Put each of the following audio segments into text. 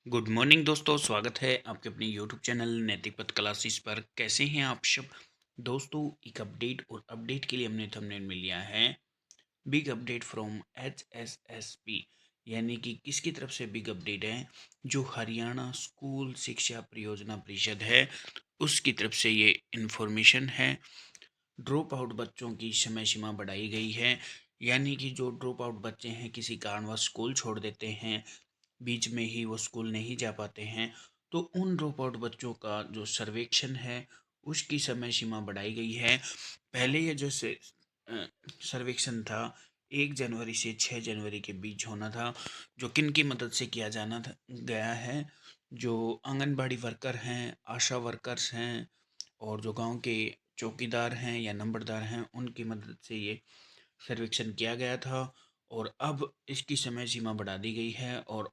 Good morning दोस्तों, स्वागत है आपके अपने यूट्यूब चैनल नैतिक पथ क्लासेस पर। कैसे हैं आप सब दोस्तों? एक अपडेट और अपडेट के लिए हमने थंबनेल में लिया है बिग अपडेट फ्रॉम HSSP, यानी कि किसकी तरफ से बिग अपडेट है? जो हरियाणा स्कूल शिक्षा परियोजना परिषद है उसकी तरफ से ये इन्फॉर्मेशन है। ड्रॉप आउट बच्चों की समय सीमा बढ़ाई गई है, यानी कि जो ड्रॉप आउट बच्चे हैं किसी कारणवश स्कूल छोड़ देते हैं, बीच में ही वो स्कूल नहीं जा पाते हैं, तो उन ड्रॉप आउट बच्चों का जो सर्वेक्षण है उसकी समय सीमा बढ़ाई गई है। पहले ये जो सर्वेक्षण था 1 जनवरी से 6 जनवरी के बीच होना था, जो किन की मदद से किया जाना था गया है। जो आंगनबाड़ी वर्कर हैं, आशा वर्कर्स हैं और जो गांव के चौकीदार हैं या नंबरदार हैं, उनकी मदद से ये सर्वेक्षण किया गया था। और अब इसकी समय सीमा बढ़ा दी गई है और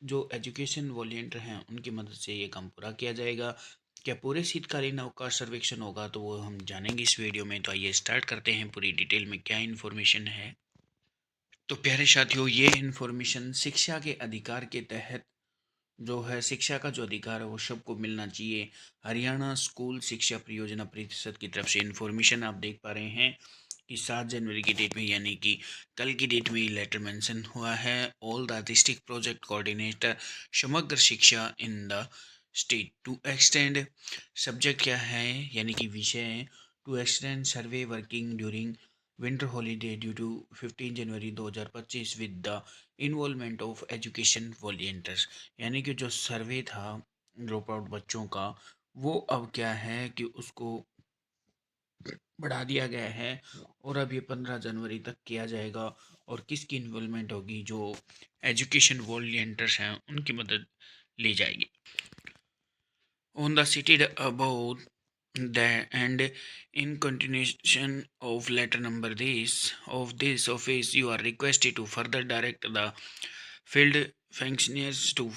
जो एजुकेशन वॉलेंटियर हैं उनकी मदद से ये काम पूरा किया जाएगा। क्या पूरे शीतकालीन अवकाश सर्वेक्षण होगा, तो वो हम जानेंगे इस वीडियो में। तो आइए स्टार्ट करते हैं पूरी डिटेल में क्या इन्फॉर्मेशन है। तो प्यारे साथियों, ये इन्फॉर्मेशन शिक्षा के अधिकार के तहत जो है, शिक्षा का जो अधिकार है वो सबको मिलना चाहिए। हरियाणा स्कूल शिक्षा परियोजना परिषद की तरफ से इन्फॉर्मेशन आप देख पा रहे हैं कि 7 जनवरी की डेट में, यानी कि कल की डेट में ये लेटर मेंशन हुआ है। All the district project coordinator Samagra Shiksha in the state to extend, subject क्या है यानी कि विषय है, to extend survey working during winter holiday due to 15 January 2025 with the involvement of education volunteers. यानी कि जो सर्वे था ड्रॉप आउट बच्चों का, वो अब क्या है कि उसको बढ़ा दिया गया है और अब ये 15 जनवरी तक किया जाएगा। और किसकी इन्वॉल्वमेंट होगी? जो एजुकेशन वॉलियंटर्स हैं उनकी मदद ली जाएगी। On the stated above the and in continuation of letter number this office, you are requested to further direct the field functionaries to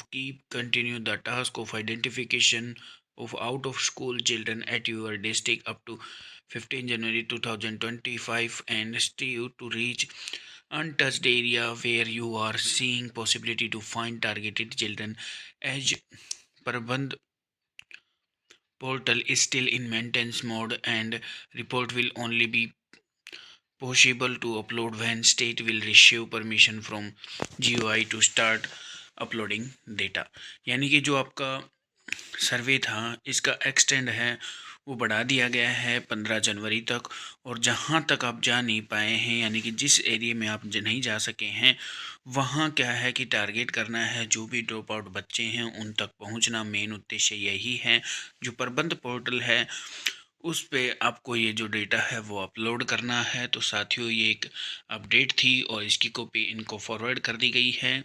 continue the task of identification of out of school children at your district up to 15 January 2025 and strive to reach untouched area where you are seeing possibility to find targeted children. As Prabandh portal is still in maintenance mode and report will only be possible to upload when state will receive permission from GUI to start uploading data। यानी कि जो आपका सर्वे था इसका extend है वो बढ़ा दिया गया है 15 जनवरी तक। और जहाँ तक आप जा नहीं पाए हैं, यानी कि जिस एरिया में आप नहीं जा सके हैं, वहाँ क्या है कि टारगेट करना है जो भी ड्रॉप आउट बच्चे हैं उन तक पहुँचना। मेन उद्देश्य यही है। जो प्रबंध पोर्टल है उस पे आपको ये जो डेटा है वो अपलोड करना है। तो साथियों, ये एक अपडेट थी और इसकी कॉपी इनको फॉरवर्ड कर दी गई है।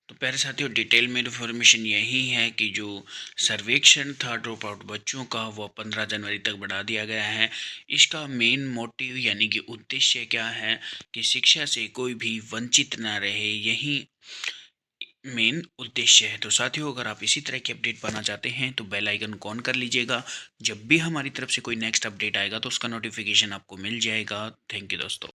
तो प्यारे साथियों, डिटेल में इन्फॉर्मेशन यही है कि जो सर्वेक्षण था ड्रॉप आउट बच्चों का वो 15 जनवरी तक बढ़ा दिया गया है। इसका मेन मोटिव यानी कि उद्देश्य क्या है कि शिक्षा से कोई भी वंचित ना रहे, यही मेन उद्देश्य है। तो साथियों, अगर आप इसी तरह की अपडेट पाना चाहते हैं तो बेल आइकन को ऑन कर लीजिएगा। जब भी हमारी तरफ से कोई नेक्स्ट अपडेट आएगा तो उसका नोटिफिकेशन आपको मिल जाएगा। थैंक यू दोस्तों।